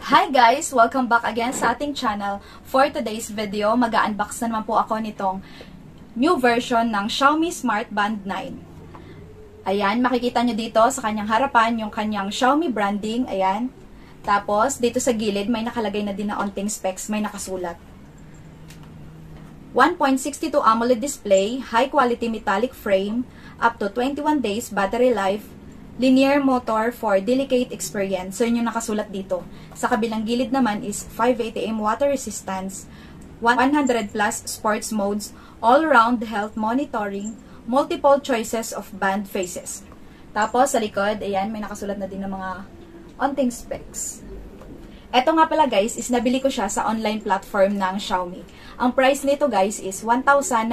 Hi guys! Welcome back again sa ating channel. For today's video, mag-unbox na naman po ako nitong new version ng Xiaomi Smart Band 9. Ayan, makikita nyo dito sa kanyang harapan yung kanyang Xiaomi branding. Ayan. Tapos, dito sa gilid, may nakalagay na din na onting specs, may nakasulat. 1.62 AMOLED display, high quality metallic frame, up to 21 days battery life, linear motor for delicate experience. So, yun yung nakasulat dito. Sa kabilang gilid naman is 580 mAh water resistance, 100 plus sports modes, all-round health monitoring, multiple choices of band faces. Tapos, sa likod, ayan, may nakasulat na din ng mga onting specs. Eto nga pala guys, is nabili ko siya sa online platform ng Xiaomi. Ang price nito guys is 1,999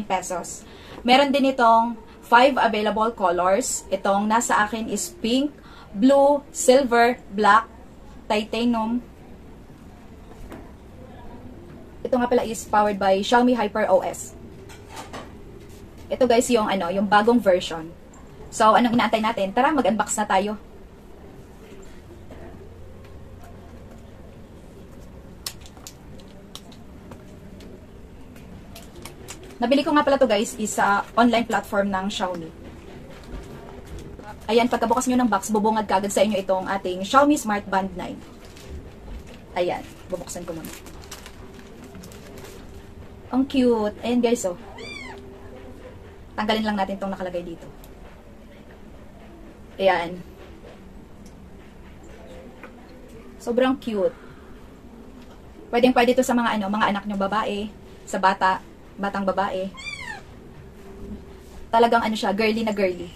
pesos. Meron din itong 5 available colors. Itong nasa akin is pink, blue, silver, black, titanium. Ito nga pala is powered by Xiaomi Hyper OS. Ito guys yung yung bagong version. So anong inaantay natin? Tara, mag-unbox na tayo. Nabili ko nga pala to guys is sa online platform ng Xiaomi. Ayan, pagkabukas nyo ng box, bubungad kagad sa inyo itong ating Xiaomi Smart Band 9. Ayan, bubuksan ko muna. Ang cute. Ayan guys, oh. Tanggalin lang natin itong nakalagay dito. Ayan. Sobrang cute. Pwedeng-pwede ito sa mga mga anak nyo babae, sa batang babae. Talagang siya, girly na girly.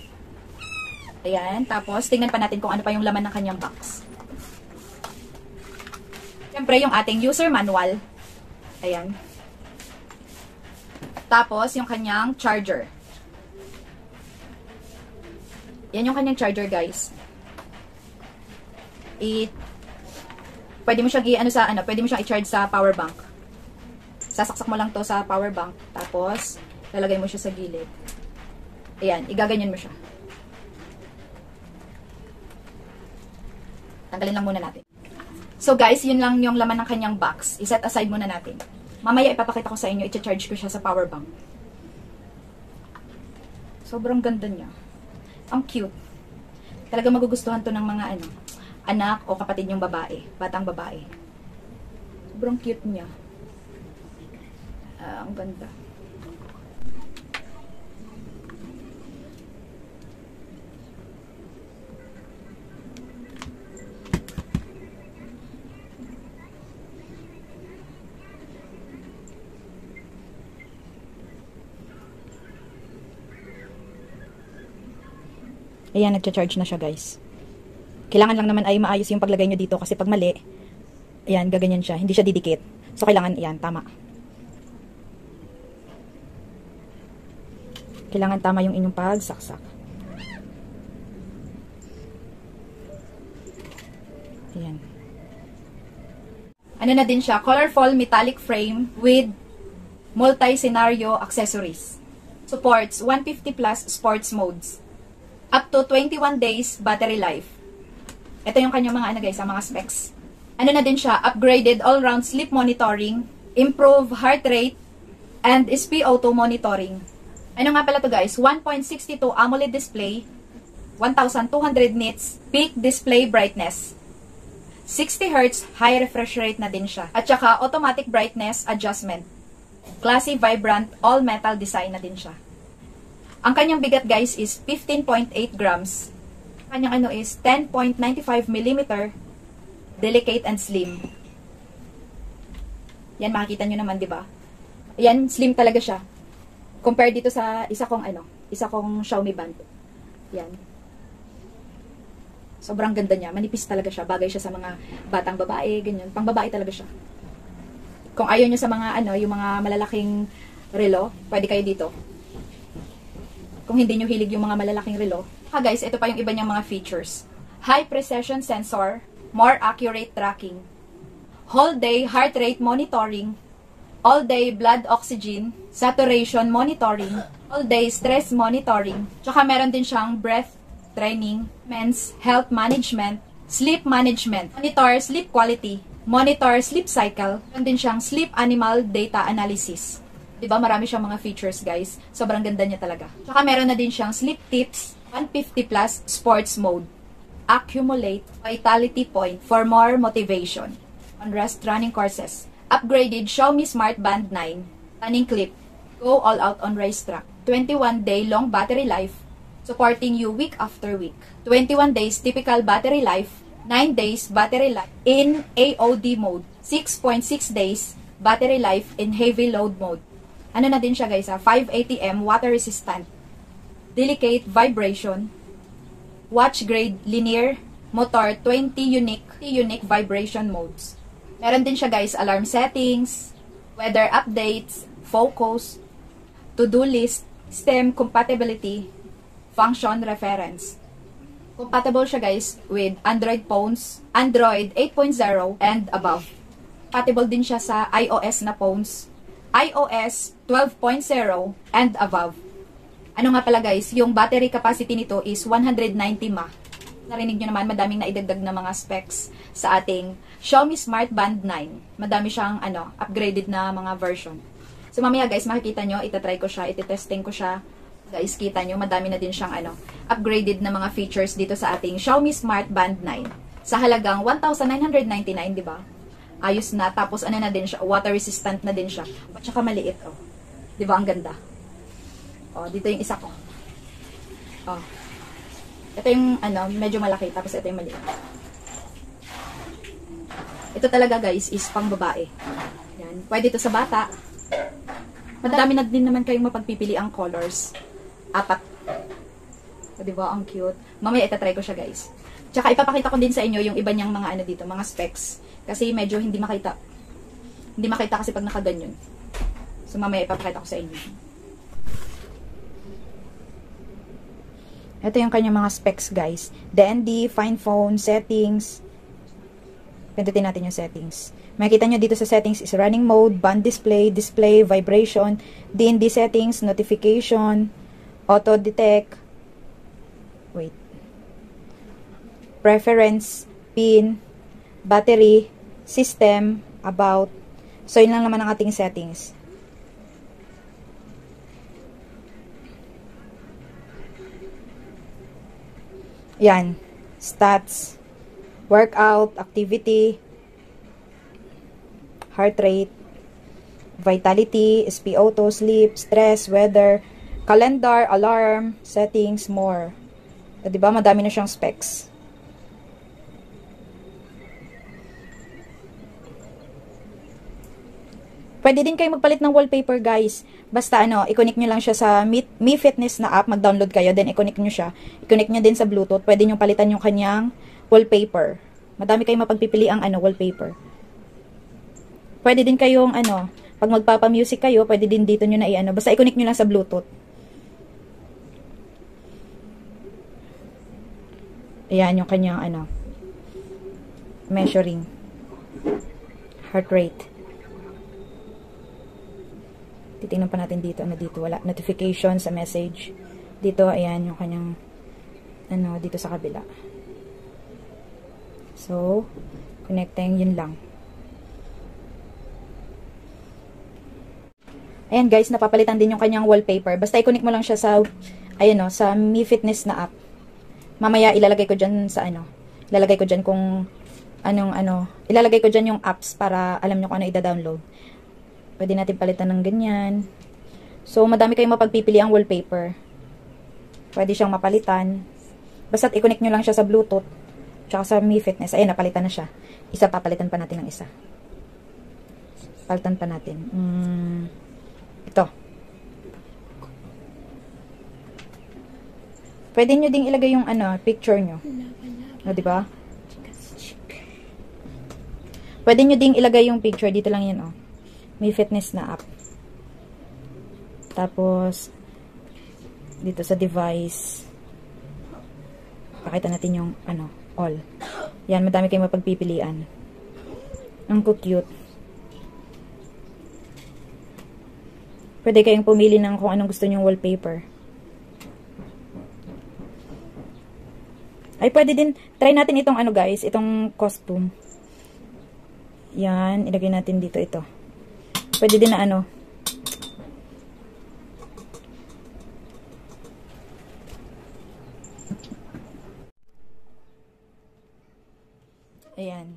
Ayan, tapos tingnan pa natin kung ano pa yung laman ng kanyang box. Siyempre, yung ating user manual. Ayan. Tapos, yung kanyang charger. Yan yung kanyang charger, guys. Pwede mo siyang pwede mo siyang i-charge sa power bank. Sasaksak mo lang to sa power bank, tapos lalagay mo siya sa gilid. Ayan, igaganyan mo siya. Tanggalin lang muna natin. So guys, yun lang yung laman ng kanyang box. I-set aside muna natin. Mamaya ipapakita ko sa inyo, i-charge ko siya sa power bank. Sobrang ganda niya. Ang cute. Talaga magugustuhan to ng mga anak o kapatid yung babae, batang babae. Sobrang cute niya. Ang ganda. Ayan, nagcha-charge na siya guys. Kailangan lang naman ay maayos yung paglagay nyo dito kasi pag mali, ayan, gaganyan siya. Hindi siya didikit. So, kailangan, ayan, tama. Kailangan tama yung inyong pagsaksak. Ayan. Ano na din siya? Colorful metallic frame with multi-scenario accessories. Supports 150 plus sports modes. Up to 21 days battery life. Ito yung kanyang mga guys, mga specs. Ano na din siya? Upgraded all-round sleep monitoring, improve heart rate, and SpO2 monitoring. Ano nga pala to guys? 1.62 AMOLED display, 1200 nits, peak display brightness. 60 Hz high refresh rate na din siya. At saka automatic brightness adjustment. Classy, vibrant, all metal design na din siya. Ang kanyang bigat guys is 15.8 grams. Kanyang is 10.95 mm, delicate and slim. Yan, makikita nyo naman, di ba? Yan, slim talaga siya. Compare dito sa isa kong Xiaomi band. Yan. Sobrang ganda niya. Manipis talaga siya. Bagay siya sa mga batang babae, ganyan. Pang babae talaga siya. Kung ayaw niyo sa mga yung mga malalaking relo, pwede kayo dito. Kung hindi niyo hilig yung mga malalaking relo. Guys, ito pa yung iba niyang mga features. High precision sensor, more accurate tracking. Whole day heart rate monitoring, all-day blood oxygen, saturation monitoring, all-day stress monitoring. Tsaka meron din siyang breath training, men's health management, sleep management, monitor sleep quality, monitor sleep cycle, meron din siyang sleep animal data analysis. Diba, marami siyang mga features, guys. Sobrang ganda niya talaga. Tsaka meron na din siyang sleep tips, 150 plus sports mode. Accumulate vitality point for more motivation. On rest running courses. Upgraded Xiaomi Smart Band 9, running clip. Go all out on racetrack. 21-day long battery life, supporting you week after week. 21 days typical battery life, 9 days battery life in AOD mode, 6.6 days battery life in heavy load mode. Ano na din siya, guys, 5 ATM water resistant, delicate vibration, watch grade linear motor, 20 unique vibration modes. Meron din siya, guys, alarm settings, weather updates, focus, to-do list, system compatibility, function reference. Compatible siya, guys, with Android phones, Android 8.0 and above. Compatible din siya sa iOS na phones, iOS 12.0 and above. Ano nga pala, guys, yung battery capacity nito is 190 mAh. Narinig nyo naman, madaming naidagdag na mga specs sa ating Xiaomi Smart Band 9. Madami siyang upgraded na mga version. So mamaya, guys, makikita nyo, itatry ko siya, ititesting ko siya. Guys, kita nyo, madami na din siyang upgraded na mga features dito sa ating Xiaomi Smart Band 9. Sa halagang 1,999, di ba? Ayos na. Tapos na din siya, water resistant na din siya. At saka maliit, oh. Di ba, ang ganda? Oh, dito yung isa ko. Oh. Ito yung medyo malaki, tapos ito yung maliit. Ito talaga, guys, is pang babae. Yan. Pwede ito sa bata. Madami na din naman kayong mapagpipili ang colors. 4. So, diba? Ang cute. Mamaya itatry ko siya, guys. Tsaka ipapakita ko din sa inyo yung iba niyang mga dito, mga specs. Kasi medyo hindi makita. Hindi makita kasi pag nakaganyan. So, mamaya ipapakita ko sa inyo. Ito yung kanyang mga specs, guys. DND, find phone, settings. Pindutin natin yung settings. Makikita nyo dito sa settings is running mode, band display, display, vibration, DND settings, notification, auto detect, wait, preference, pin, battery, system, about. So, yun lang naman ang ating settings. Yan. Stats, workout, activity, heart rate, vitality, SP auto, sleep, stress, weather, calendar, alarm, settings, more. So, diba, madami na siyang specs. Pwede din kayo magpalit ng wallpaper, guys. Basta i-connect nyo lang siya sa Mi Fitness na app, mag-download kayo, then i-connect nyo siya. I-connect nyo din sa Bluetooth. Pwede nyo palitan yung kanyang wallpaper. Madami kayong mapagpipili ang wallpaper. Pwede din kayong pag magpapa-music kayo, pwede din dito nyo na basta i-connect nyo lang sa Bluetooth. Ayan yung kanyang measuring heart rate. Titingnan pa natin dito. Dito? Wala. Notification sa message. Dito, ayan, yung kanyang, dito sa kabila. So, connecting, yun lang. Ayan, guys, napapalitan din yung kanyang wallpaper. Basta i-connect mo lang siya sa, sa Mi Fitness na app. Mamaya, ilalagay ko dyan sa, ilalagay ko dyan kung, ilalagay ko dyan yung apps para alam nyo kung ano i-download. Pwede natin palitan ng ganyan. So, madami kayong mapagpipili ang wallpaper. Pwede siyang mapalitan. Basta't i-connect nyo lang siya sa Bluetooth. Tsaka sa Mi Fitness. Ayan, napalitan na siya. Isa, papalitan pa natin ng isa. Palitan pa natin. Ito. Pwede nyo ding ilagay yung picture nyo. Diba? Pwede nyo ding ilagay yung picture. Dito lang yan, Mi Fitness na app. Tapos, dito sa device, pakita natin yung, all. Yan, madami kayong mapagpipilian. Ang cute. Pwede kayong pumili ng kung anong gusto nyong wallpaper. Ay, pwede din, try natin itong ano guys, itong costume. Yan, ilagay natin dito ito. Pwede din na ano. Ayan.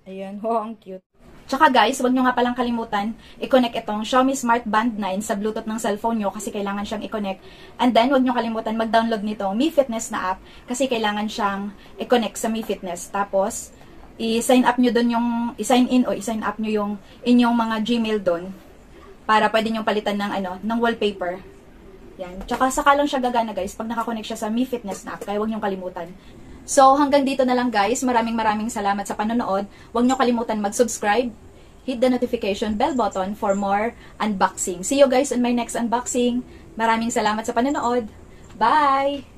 Ayan, oh, ang cute. Tsaka guys, huwag nyo nga palang kalimutan i-connect itong Xiaomi Smart Band 9 sa Bluetooth ng cellphone nyo kasi kailangan siyang i-connect. And then, huwag nyo kalimutan mag-download nito Mi Fitness na app kasi kailangan siyang i-connect sa Mi Fitness. Tapos, i-sign up nyo dun yung, i-sign in o i-sign up nyo yung inyong mga Gmail dun para pwede nyo palitan ng, ano, ng wallpaper. Yan. Tsaka saka lang siya gagana guys pag nakakonect siya sa Mi Fitness na app. Kaya huwag nyo kalimutan. So, hanggang dito na lang guys. Maraming salamat sa panonood. Huwag nyo kalimutan mag-subscribe. Hit the notification bell button for more unboxing. See you guys on my next unboxing. Maraming salamat sa panonood. Bye!